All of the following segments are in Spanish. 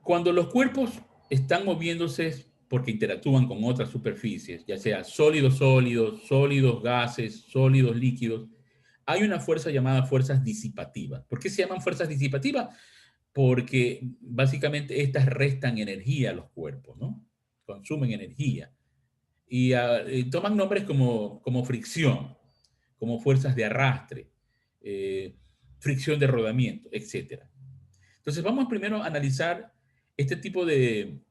Cuando los cuerpos están moviéndose porque interactúan con otras superficies, ya sea sólidos sólidos, sólidos gases, sólidos líquidos, hay una fuerza llamada fuerzas disipativas. ¿Por qué se llaman fuerzas disipativas? Porque básicamente estas restan energía a los cuerpos, ¿no? Consumen energía. Y toman nombres como fricción, como fuerzas de arrastre, eh, fricción de rodamiento, etcétera. Entonces vamos primero a analizar este tipo de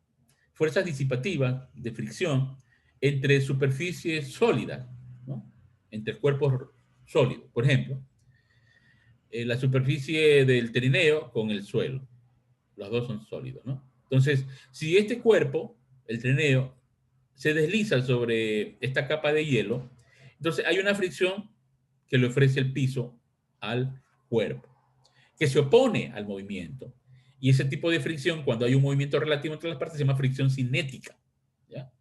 fuerzas disipativas de fricción entre superficies sólidas, ¿no? Entre cuerpos sólidos. Por ejemplo, la superficie del trineo con el suelo. Los dos son sólidos, ¿no? Entonces, si este cuerpo, el trineo, se desliza sobre esta capa de hielo, entonces hay una fricción que le ofrece el piso al cuerpo, que se opone al movimiento. Y ese tipo de fricción, cuando hay un movimiento relativo entre las partes, se llama fricción cinética. ¿Ya?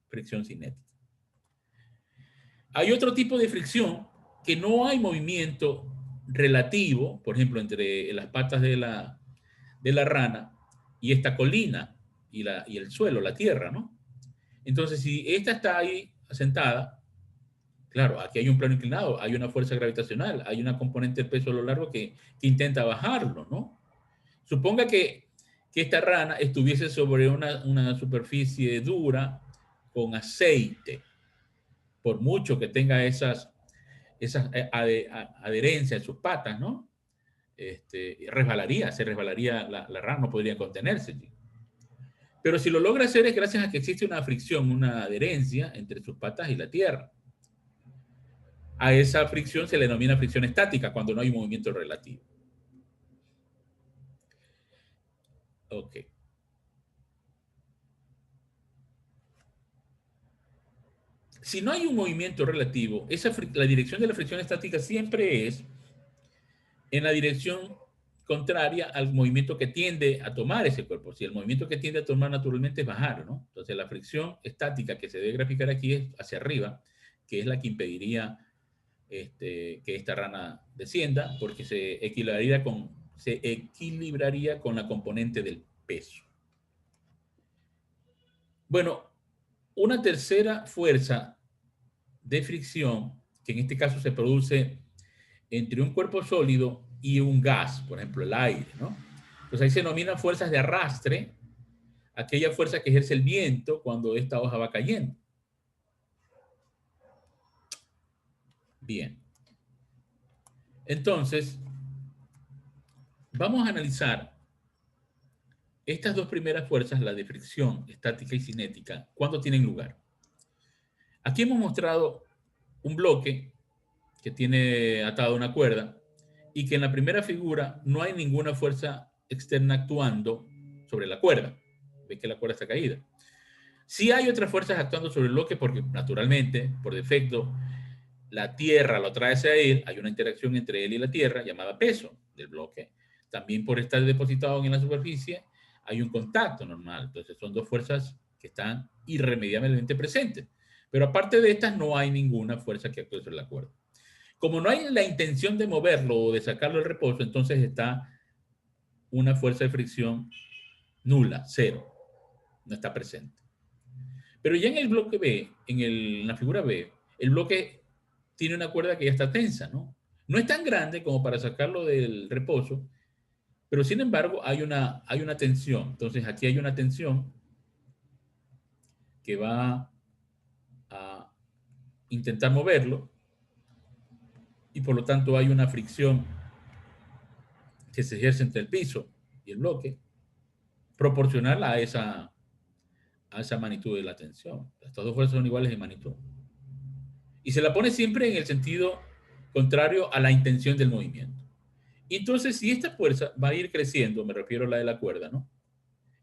Fricción cinética. Hay otro tipo de fricción que no hay movimiento relativo, por ejemplo, entre las patas de la rana y esta colina y el suelo, la tierra, ¿no? Entonces, si esta está ahí sentada, claro, aquí hay un plano inclinado, hay una fuerza gravitacional, hay una componente del peso a lo largo que intenta bajarlo, ¿no? Suponga que esta rana estuviese sobre una superficie dura con aceite, por mucho que tenga esas adherencias en sus patas, ¿no? Se resbalaría la rana, no podría contenerse. Pero si lo logra hacer es gracias a que existe una fricción, una adherencia entre sus patas y la tierra. A esa fricción se le denomina fricción estática cuando no hay movimiento relativo. Ok. Si no hay un movimiento relativo, la dirección de la fricción estática siempre es en la dirección contraria al movimiento que tiende a tomar ese cuerpo. Si el movimiento que tiende a tomar naturalmente es bajar, ¿no? Entonces la fricción estática que se debe graficar aquí es hacia arriba, que es la que impediría que esta rana descienda, porque se equilibraría con la componente del peso. Bueno, una tercera fuerza de fricción, que en este caso se produce entre un cuerpo sólido y un gas, por ejemplo, el aire, ¿no? Entonces ahí se denominan fuerzas de arrastre, aquella fuerza que ejerce el viento cuando esta hoja va cayendo. Bien. Entonces, vamos a analizar estas dos primeras fuerzas, la de fricción estática y cinética, cuándo tienen lugar. Aquí hemos mostrado un bloque que tiene atada una cuerda y que en la primera figura no hay ninguna fuerza externa actuando sobre la cuerda. Ve que la cuerda está caída. Sí hay otras fuerzas actuando sobre el bloque porque naturalmente, por defecto, la Tierra lo trae hacia él, hay una interacción entre él y la Tierra llamada peso del bloque. También por estar depositado en la superficie hay un contacto normal. Entonces son dos fuerzas que están irremediablemente presentes. Pero aparte de estas no hay ninguna fuerza que actúe sobre la cuerda. Como no hay la intención de moverlo o de sacarlo del reposo, entonces está una fuerza de fricción nula, cero, no está presente. Pero ya en el bloque B, en la figura B, el bloque tiene una cuerda que ya está tensa, ¿no? No es tan grande como para sacarlo del reposo, pero sin embargo hay una tensión. Entonces aquí hay una tensión que va a intentar moverlo y por lo tanto hay una fricción que se ejerce entre el piso y el bloque, proporcional a esa magnitud de la tensión. Estas dos fuerzas son iguales en magnitud. Y se la pone siempre en el sentido contrario a la intención del movimiento. Y entonces, si esta fuerza va a ir creciendo, me refiero a la de la cuerda, ¿no?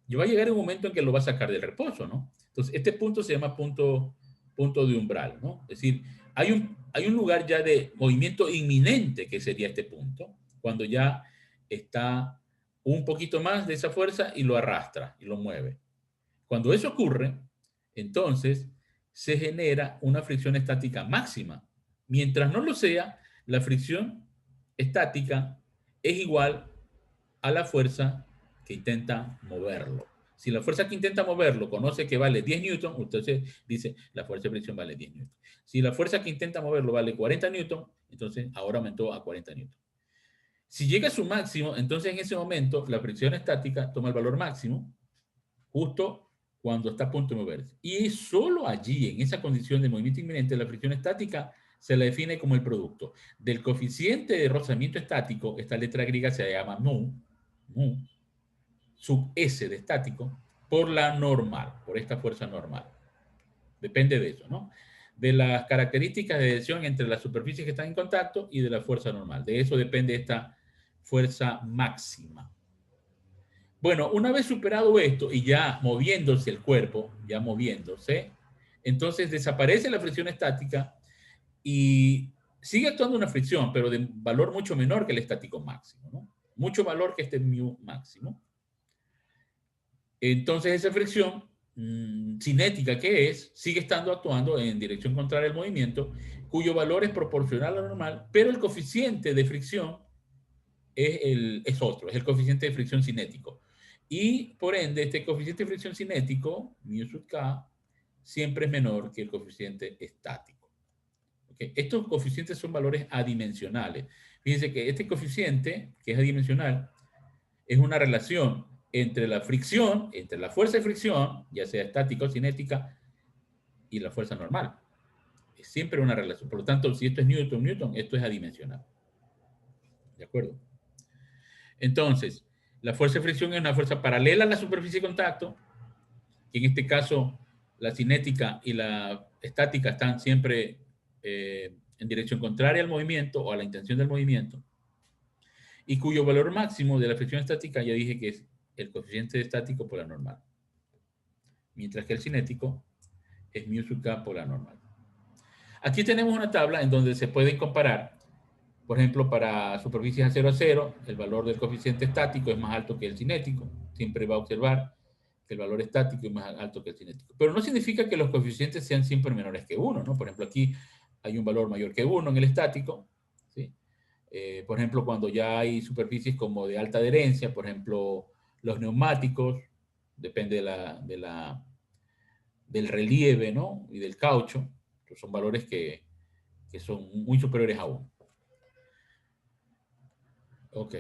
Y va a llegar un momento en que lo va a sacar del reposo, ¿no? Entonces, este punto se llama punto de umbral, ¿no? Es decir, hay un lugar ya de movimiento inminente que sería este punto, cuando ya está un poquito más de esa fuerza y lo arrastra y lo mueve. Cuando eso ocurre, entonces se genera una fricción estática máxima. Mientras no lo sea, la fricción estática es igual a la fuerza que intenta moverlo. Si la fuerza que intenta moverlo conoce que vale 10 newton, entonces dice la fuerza de fricción vale 10 newton. Si la fuerza que intenta moverlo vale 40 newton, entonces ahora aumentó a 40 newton. Si llega a su máximo, entonces en ese momento la fricción estática toma el valor máximo justo cuando está a punto de moverse. Y solo allí, en esa condición de movimiento inminente, la fricción estática se la define como el producto del coeficiente de rozamiento estático, esta letra griega se llama mu, sub S de estático, por la normal, por esta fuerza normal. Depende de eso, ¿no? De las características de adhesión entre las superficies que están en contacto y de la fuerza normal. De eso depende esta fuerza máxima. Bueno, una vez superado esto y ya moviéndose el cuerpo, ya moviéndose, entonces desaparece la fricción estática y sigue actuando una fricción, pero de valor mucho menor que el estático máximo, ¿no? Mucho valor que este mu máximo. Entonces esa fricción cinética que es, sigue estando actuando en dirección contraria al movimiento, cuyo valor es proporcional a lo normal, pero el coeficiente de fricción es otro, es el coeficiente de fricción cinético. Y por ende, este coeficiente de fricción cinético, mu sub k, siempre es menor que el coeficiente estático. ¿Okay? Estos coeficientes son valores adimensionales. Fíjense que este coeficiente, que es adimensional, es una relación entre la fricción, entre la fuerza de fricción, ya sea estática o cinética, y la fuerza normal. Es siempre una relación. Por lo tanto, si esto es Newton, esto es adimensional. ¿De acuerdo? Entonces, la fuerza de fricción es una fuerza paralela a la superficie de contacto, que en este caso la cinética y la estática están siempre en dirección contraria al movimiento o a la intención del movimiento, y cuyo valor máximo de la fricción estática ya dije que es el coeficiente estático por la normal, mientras que el cinético es mu sub k por la normal. Aquí tenemos una tabla en donde se pueden comparar, por ejemplo, para superficies a 0 a 0, el valor del coeficiente estático es más alto que el cinético. Siempre va a observar que el valor estático es más alto que el cinético. Pero no significa que los coeficientes sean siempre menores que 1, ¿no? Por ejemplo, aquí hay un valor mayor que 1 en el estático, ¿sí? Por ejemplo, cuando ya hay superficies como de alta adherencia, por ejemplo, los neumáticos, depende del relieve, ¿no? Y del caucho, que son valores que son muy superiores a 1. Ok.